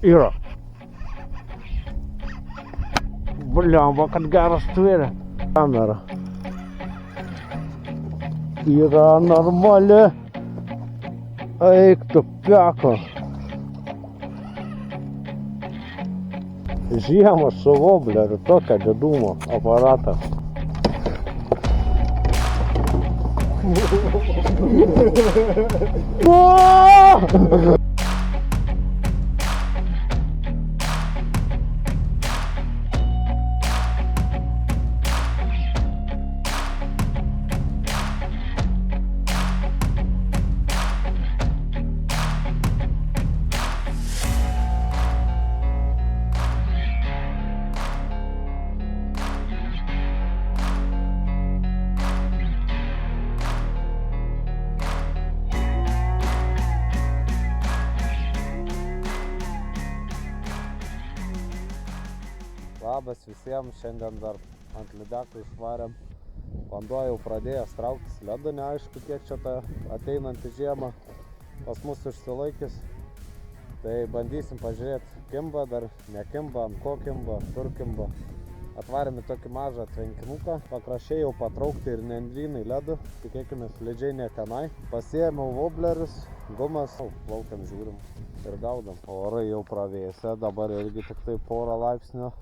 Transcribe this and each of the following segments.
Yra. Bliamba, kad geras tvėrė. Kamera. Yra normali. Eik tu peko. Žiemą su vobleriu tokią didumo aparatą. Labas visiems, šiandien dar ant lydekų išvarėm. Vanduo jau pradėjęs trauktis ledu, neaišku kiek čia ta ateinanti žiema pas mus išsilaikys. Tai bandysim pažiūrėti, kimba, dar nekimba, ant ko kimba, kur kimba. Atvarėm į tokį mažą tvenkinuką, pakraščiai jau patraukti ir nendrynai ledu, tikėkime slidžiai ne tenai. Pasiėmiau voblerius, gumas, plaukiam žiūrim ir gaudam. Orai jau pravėsė, dabar irgi tik tai porą laipsnių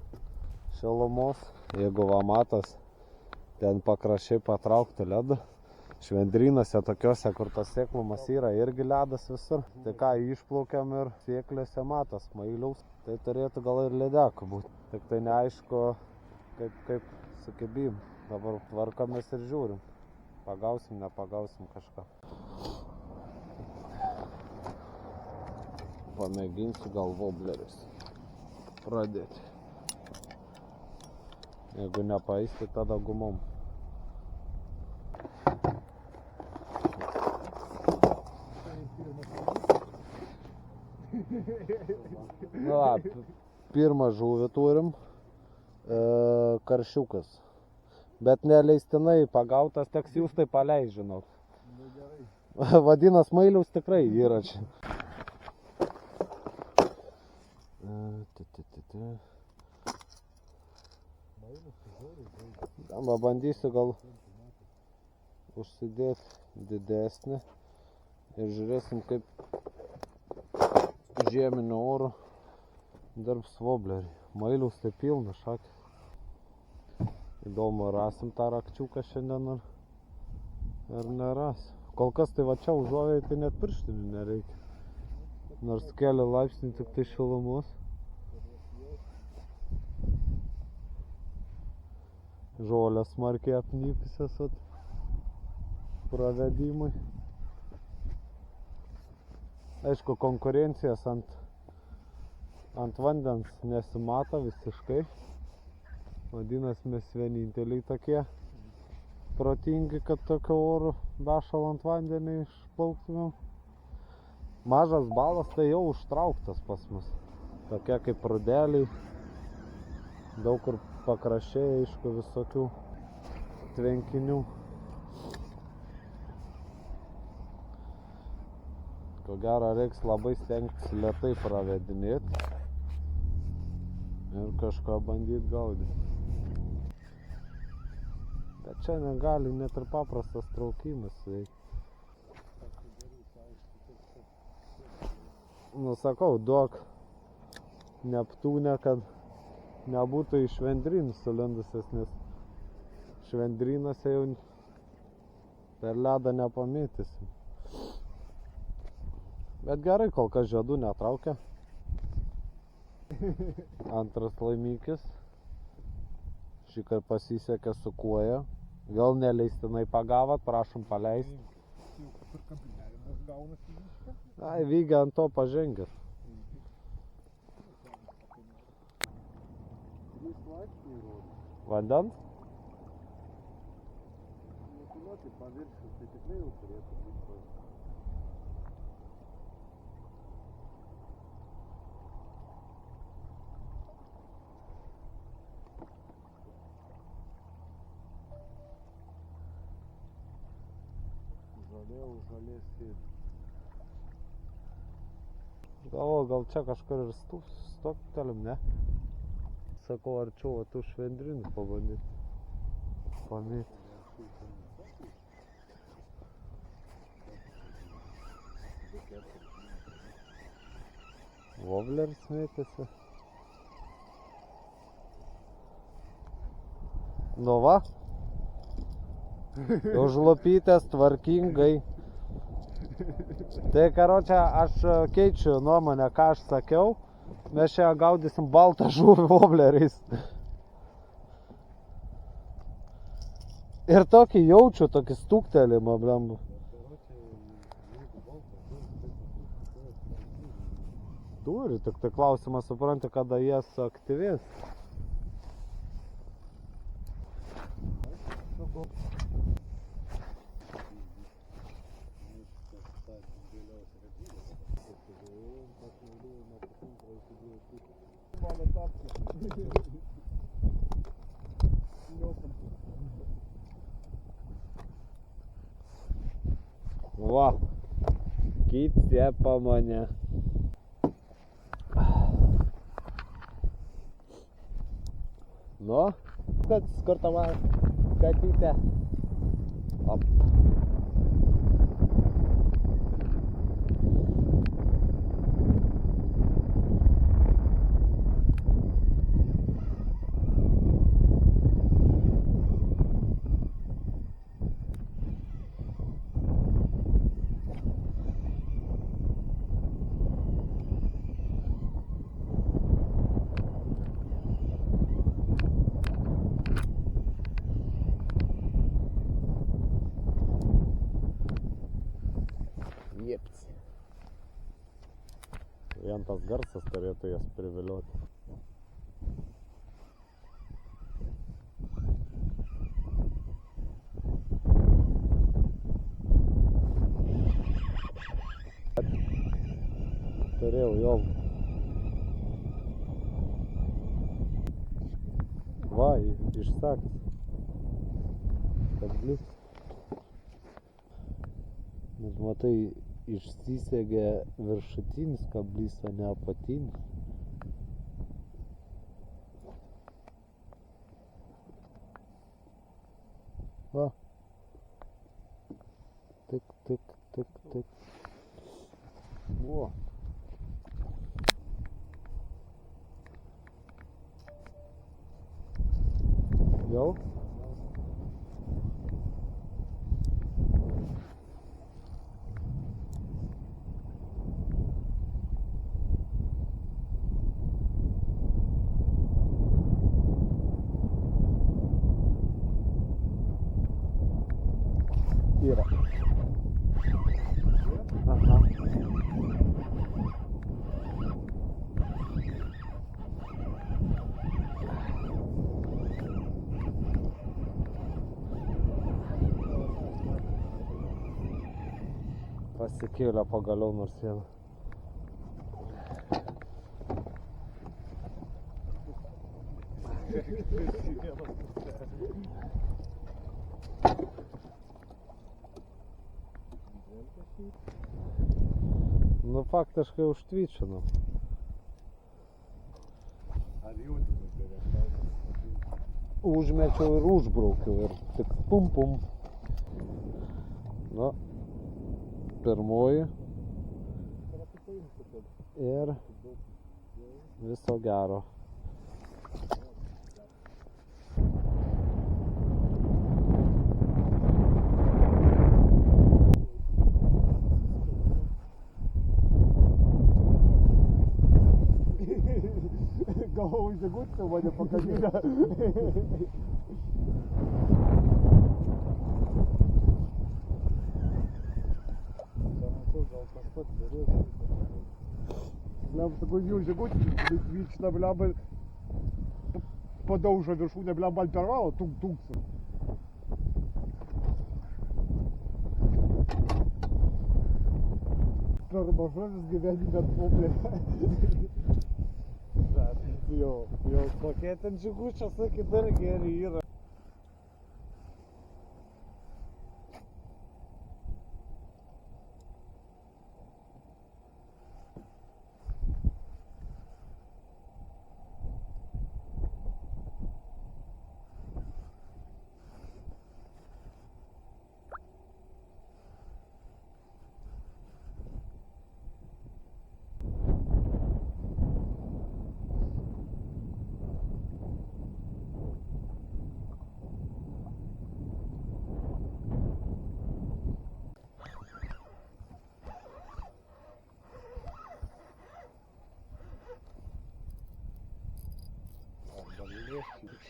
šilumos. Jeigu va matos, ten pakraščiai patraukti ledu. Švendrynose tokiuose, kur tas sėklumas yra, irgi ledas visur. Tai ką, išplaukiam ir sėklėse matos mailiaus. Tai turėtų gal ir lydekų būti. Tik tai neaišku, kaip sukibym. Dabar tvarkomės ir žiūrim. Pagausim, nepagausim kažką. Pamėginsiu gal voblerius pradėti. Jeigu nepaeis, tai tada gumom. Na, pirmą žuvį turim, karšiukas. Bet neleistinai pagautas, teks jūs tai paleis, žinok. Vadinas mailiaus tikrai yra čia. Bandysiu gal užsidėti didesnį ir žiūrėsim, kaip žieminių orų dirbs vobleriai. Mailiaus tai pilna šakės. Įdomu, rasim tą rakčiuką šiandien ar nerasim. Kol kas tai va čia užuovėjai, tai net pirštinių nereikia. Nors keli laipsnių tik tai šilumos. Žolės smarkiai apnykusios pravedimui. Aišku, konkurencijos ant vandens nesimato visiškai. Vadinasi, mes vieninteliai tokie protingi, kad tokio oro dašalant vandenį išplauktumėm. Mažas balas tai jau užtrauktas pas mus. Tokie kaip rudeliai. Daug kur pakraščiai, aišku, visokių tvenkinių. Ko gero reiks labai stengtis lėtai pravedinėti ir kažką bandyti gaudyti. Bet čia negali net ir paprastas traukimas veikti. Nu sakau, duok Neptūne, kad nebūtų iš švendrynų sulindusios, nes švendrynuose jau per ledą nepamėtysim. Bet gerai, kol kas žiedų netraukia. Antras laimikis. Šįkart pasisekė su kuoja. Vėl neleistinai pagavot, prašom paleisti. Ai, Vygė ant to pažengęs. Vandens? Nukuloti paviršius, tai tikrai jau turėtų būti. Žalė už žalės sėdi. Galvoju, gal čia kažkur ir stoktelim, ne? Sakau, arčiau, tų švendrinų pabandyti. Pamėti. Vobleris mėtėsi. Nu va. Užlopytės tvarkingai. Tai karočią, aš keičiu nuomonę, ką aš sakiau. Mes čia gaudysim baltą žuvį vobleriais. Ir tokį jaučiu, tokį stuktelimą, blembu. Turi, tik tai klausimas, supranti, kada jie suaktyvės. Va, kitė pamanė. Nu, kad skurtama katytė. Op. Jepts. Vien tas garsas turėtų jas privilioti. Turėjau jau. Va, išsakęs. Kablys. Nes matai, išsisegė viršutinis kablys, o ne apatinis. Va. Tik, tik, tik, tik. Buvo. Jau? Yra. Aha. Pasikėlė pagaliau nors vieną. Nu faktiškai užtvyčinu. Ar jūtinu prieš? Užmečiau ir užbraukiau ir tik pum pum. Nu, pirmoji. Ir viso gero. Galvoju, žigutė mane pakabina. Gal tas pats darės. Blem, sakau, jau žigutė vyksta, blem, padaužo viršūnę, blem, man per valą, tunks. Per mažovis gyvenime atpoplė. Jo, kokie ten žigučios, sakyt, dar geri yra.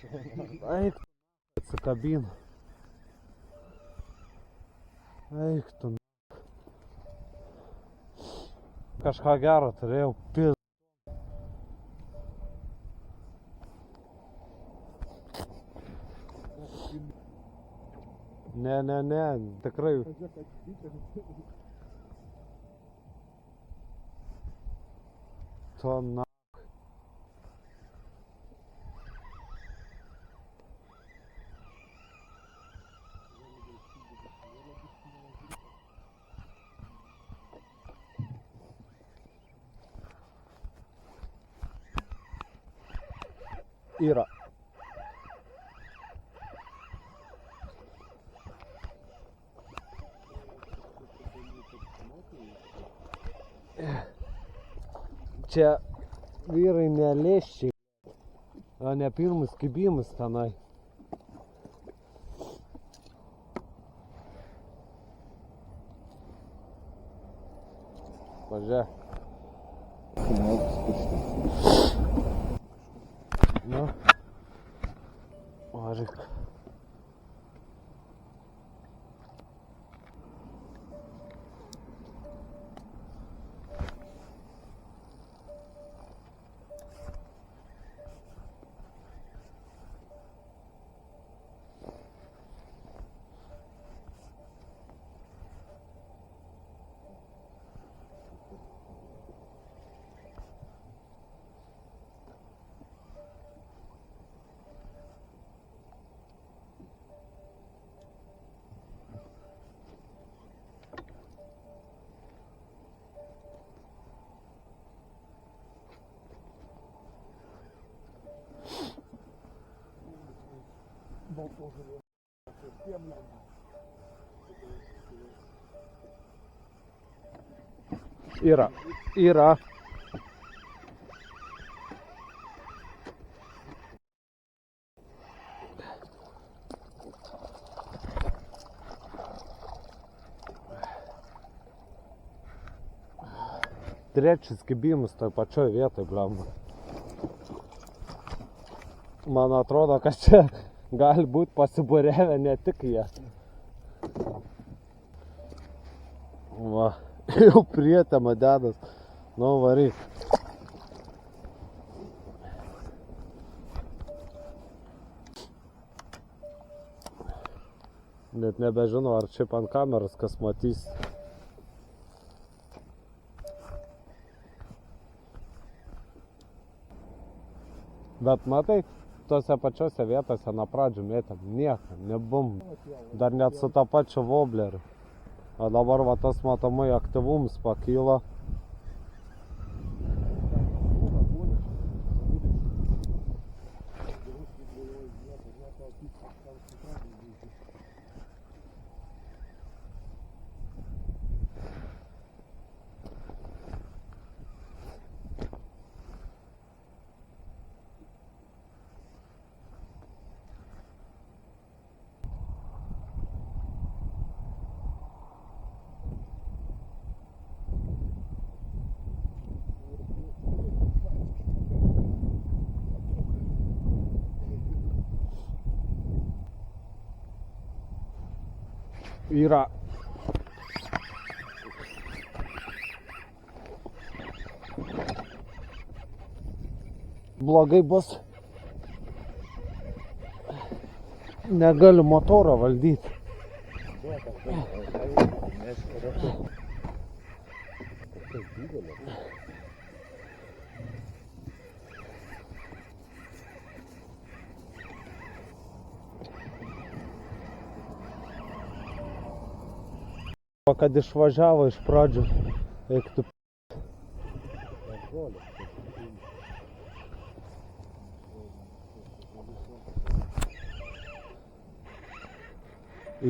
Eik, atsikabina. Eik tu. Kažką gero turėjau. Ne, tikrai. To na. Yra. Čia vyrai nelėščiai, o ne pirmus kibimus tenai. Pažiūrėk. Nu, varyk. Yra. Trečias kibimus toj pačioj vietoj, blemba. Man atrodo, kad čia gali būti pasibūrėvę ne tik jie. Va, jau prietema dedas. Nu, varyk. Net nebežinau, ar šiaip ant kameros kas matys. Bet matai, tose pačiose vietose nuo pradžių mėtėm. Niekam, nebum. Dar net su tą pačiu vobleriu. O dabar va tas matomai aktyvumas pakyla. Yra. Blogai bus. Negaliu motorą valdyti. Kad išvažiavo iš pradžių, eiktų.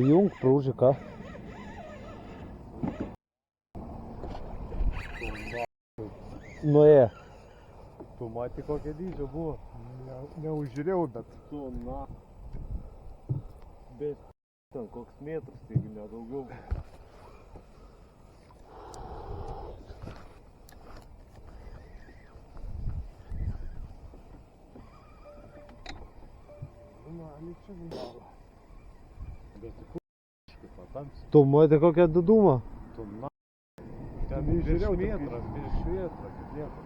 Įjung prūžiką. Nuėjo. Tu matai, kokia dydžio buvo? Neužiūrėjau, bet... Tu na... Bet ten koks metras, taigi nedaugiau. Bet tai kur patamsi, Tu matė kokią didumą? tu na. Ten Ten virš nežiūrėjau, metras, virš metras, nieko.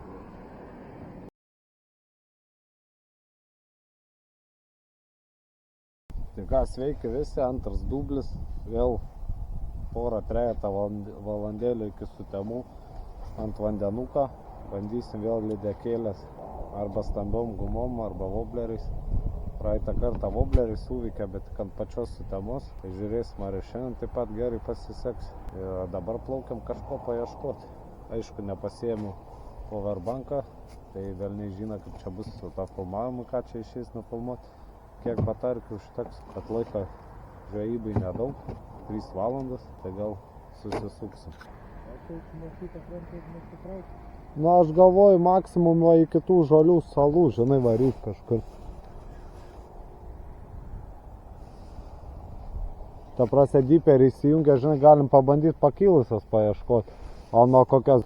Tai ką, sveiki visi, antras dublis, vėl porą trejetą valandėlių iki sutemų ant vandenuką. Bandysim vėl lydekėlės arba stambiom gumom, arba wobleriais. Praeitą kartą wobleriais suveikė, bet tik ant pačios sutemos. Tai žiūrėsim, ar ir šiandien taip pat gerai pasiseks. Ir dabar plaukiam kažko paieškoti. Aišku, nepasiėmiau powerbanką, tai vėl nežino, kaip čia bus su tą filmavimu, ką čia išeis nufilmuoti. Kiek batarkių užteks, kad laiko žvejybai nedaug, 3 valandas, tai gal susisuksim. Na, aš galvoju maksimum va iki tų žalių salų, žinai, varyt kažkur. Ta prasme, diperį įsijungia, žinai, galim pabandyti pakilusias paieškoti. O nuo kokias,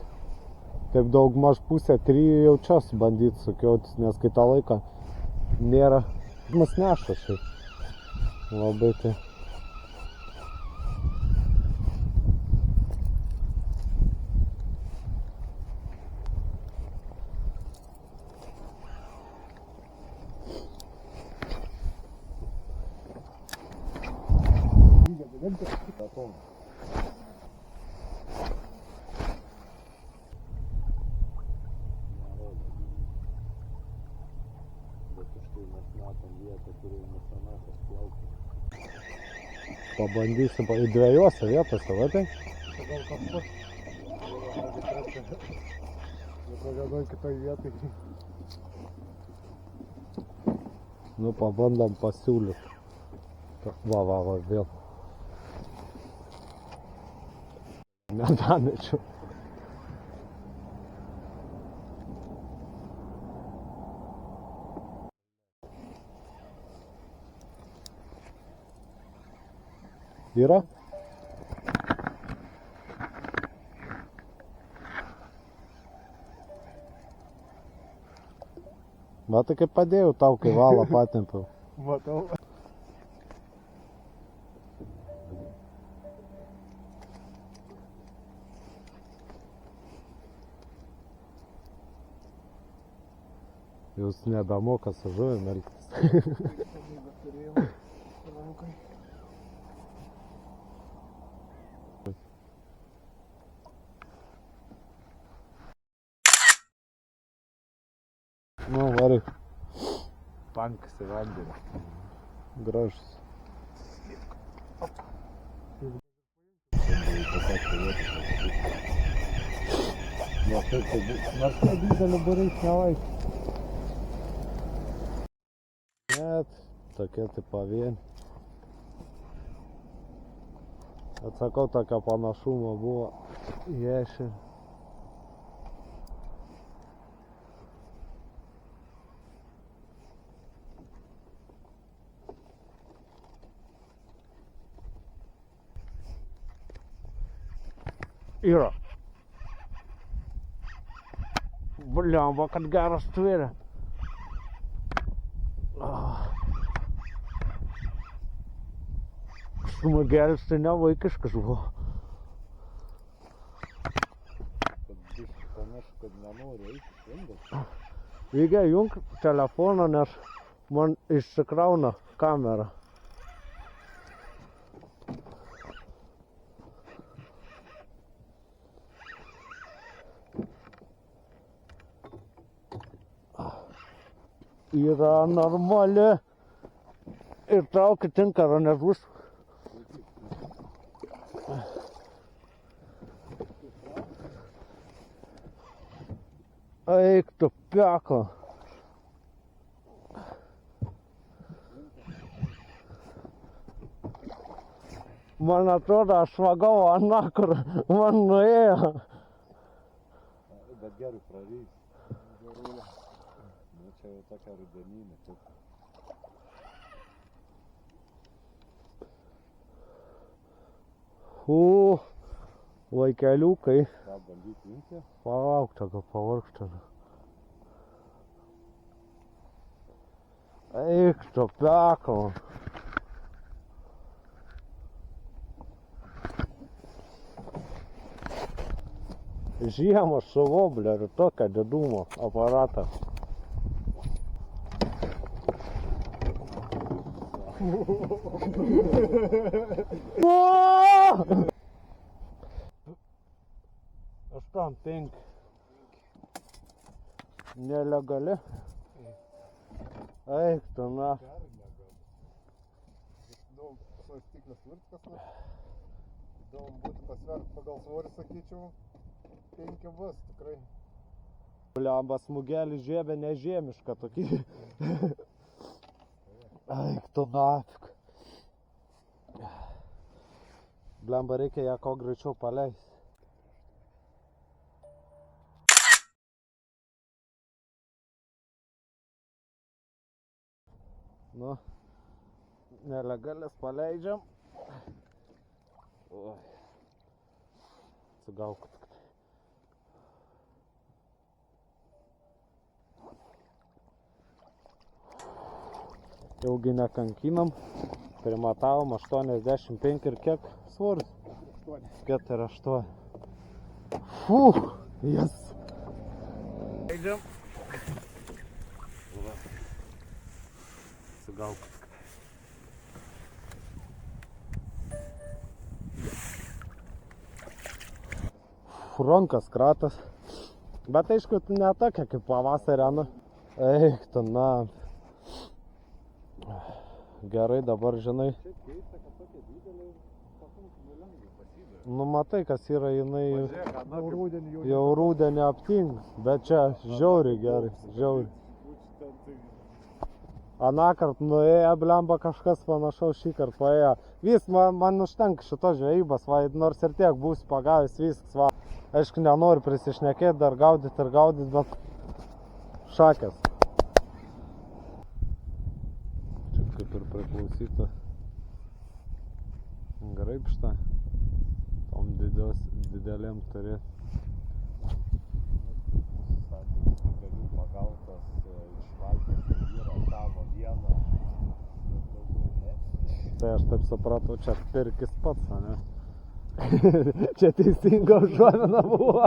taip daug maž pusę 3 jau čia bandyti sukiotis, nes kitą laiką nėra. Mus neša šiaip. Labai tai. Pabandysim į dviejose vietose, va tai? Gal kažkas. Bet vienoj kitoj vietoj. Nu, pabandom pasiūlyti. Va, vėl. Nedamečiau. Yra? Matai, kaip padėjau tau, kai valą patempiau. Matau. Jūs nebemoka su žuvim elgtis. Nu, varai. Pankas į vandenį. Gražus. Nors tai didelį būriais nelaik. Net, tokie tai pavieni. Atsakau, tokio panašumo buvo į ešerį. Yra. Blemba, kad geras tvėrė. Smagelis tai ne vaikiškas buvo. Kad biškai panašu, kad nenori eiti šiandien. Reikia jungti telefoną, nes man išsikrauna kamera. Yra normali ir traukia tinkarą, nes bus. Eik tu peko. Man atrodo, aš vagau aną, kur man nuėjo. Bet gerai prarys. Nu, čia jau tokia rudeninė. Vaikeliukai. Ką bandyti imti? Palauk, gal pavargšta. Eik tu peko. Žiemą šuvoblerių tokio didumo aparatą. Aštuom 5. Nelegali. Eik tu na. Daug stiklės virtkas. Įdomu būtų pasvert pagal svorį, sakyčiau, 5 bus tikrai. Blemba smūgelis žiebė nežiemiška tokį. Eik tu nafik. Blemba reikia ją ko greičiau paleist. Nu, nelegalės paleidžiam. Oi. Sugauk. Ilgai nekankinam. Primatavom 85 ir kiek svoris? 4-8. Fuh, jas. Leidžiam. Sugauk. Rankas kratas. Bet aišku, ne tokia kaip pavasarį, nu. Eik, tu na. Gerai, dabar žinai. Čia keista, kad tokia didelė pakankamai lengvai pasidaro. Nu matai, kas yra jinai Pažiūrėk, ana Jau kaip rudenį jau rūdienį aptings. Bet čia žiauriai gerai, žiauriai. ten tai Anakart nuėjo, blemba kažkas panašaus šįkart paėjo. Vis, man užtenka šitos žvejybos, va, nors ir tiek būsiu pagavęs viskas, va. Aišku, nenoriu prisišnekėti, dar gaudyti, bet šakės. Čia kaip ir priklausyta graibštą, tom didelėm turėti. santykis didelių pagautas iš valties vyro tavo vieną. Daugiau ne. Tai aš taip supratau, čia pirkis pats, ne? Čia teisinga užuomina buvo.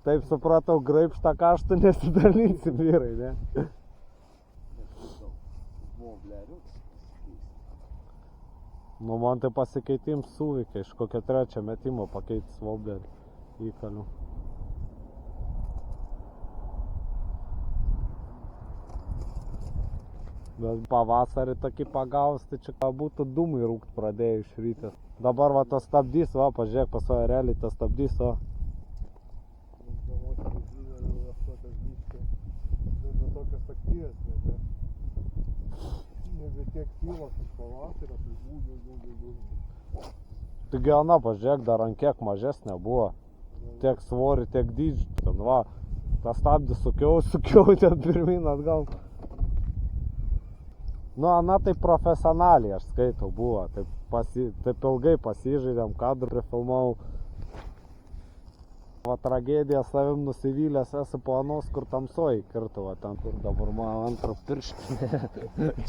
Taip supratau, graibštą kaštų nesidalinsim vyrai, ne? Voblerių. Nu, man tai pasikeitims suveikė, iš kokio 3 metimo pakeitis voblerį įkalių. Bet pavasarį tokį pagavus, tai čia būtų dūmai rūkt pradėjo iš rytės. Dabar va tas stabdys, va, pažiūrėk pas savo realiai, tas stabdys, va. Nebe tokios aktyvės, nebe tiek tylos iš pavasario, tai gūdžiu. Taigi ana, pažiūrėk, dar ant kiek mažesnė buvo. Tiek svorį, tiek dydžių. Ten va, tą stabdį sukiau ten pirmin atgal. Nu, ana tai profesionaliai, aš skaitau, buvo. Taip ilgai pasižiūrėjom, kadrą filmavau. Va, tragedija savim nusivylęs esu po anos, kur tamsoj kirtų, va, ten kur dabar mano antrą pirštinę.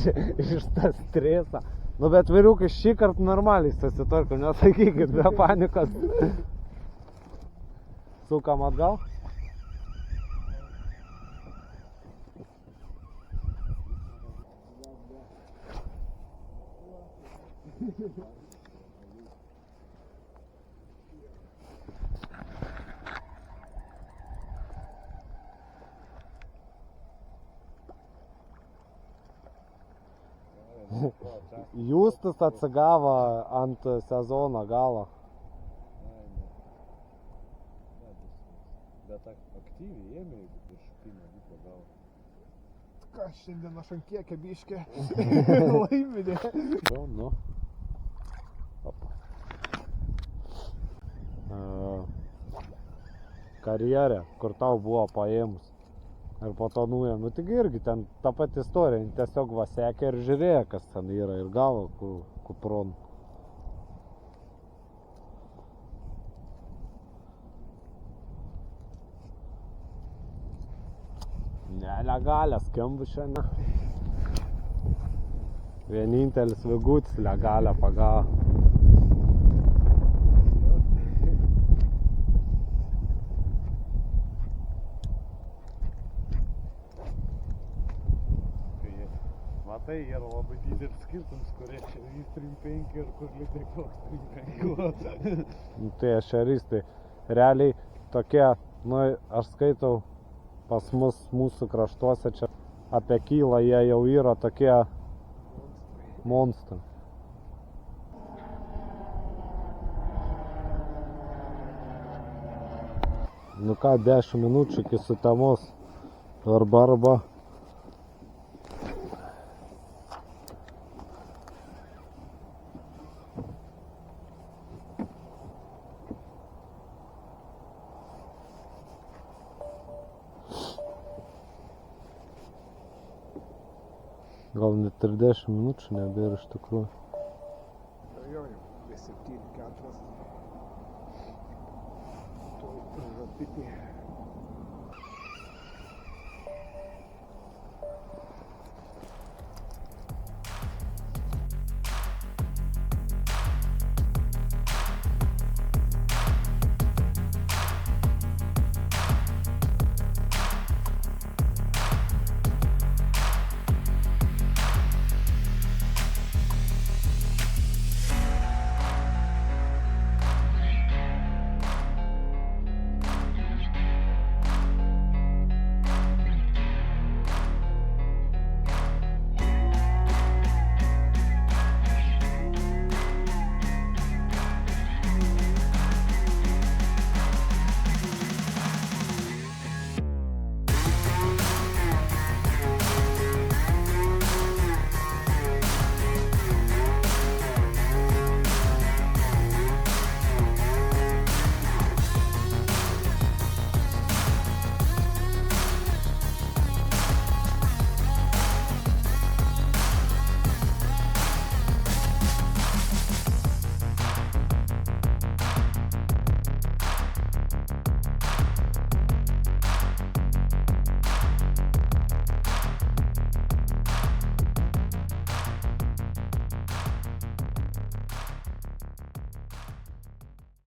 Čia iš tas stresą. Nu, bet vyriukai šį kartą normaliai susitvarkom, nesakykit, be panikos. Sukam atgal. Justas atsigavo ant sezono galo. Bet aktyviai ėmė, jeigu viršutinę būtų gavo. Ką šiandien aš ant kiekio biškė laiminė. Nu. Opa. Karjerė, kur tau buvo paėmus. Ir po to nuėjom. Nu tik irgi ten ta pati istorija. Tiesiog va sekė ir žiūrėjo, kas ten yra. Ir gavo kupronų. Nelegalės skambų šiandien. Vienintelis vigutis legalę pagavo. matai, yra labai didelis skirtumas, kurie čia 3.5 ir kur lydekos 3.5. Nu, tai ešeristai realiai tokie, nu, aš skaitau pas mus mūsų kraštuose čia apie kilą, jie jau yra tokie monstrai. Nu ką, 10 minučių iki Sutemos arba. Gal net ir 10 minučių nebėra iš tikrųjų. Jo, be 7-4. Tu rapidė.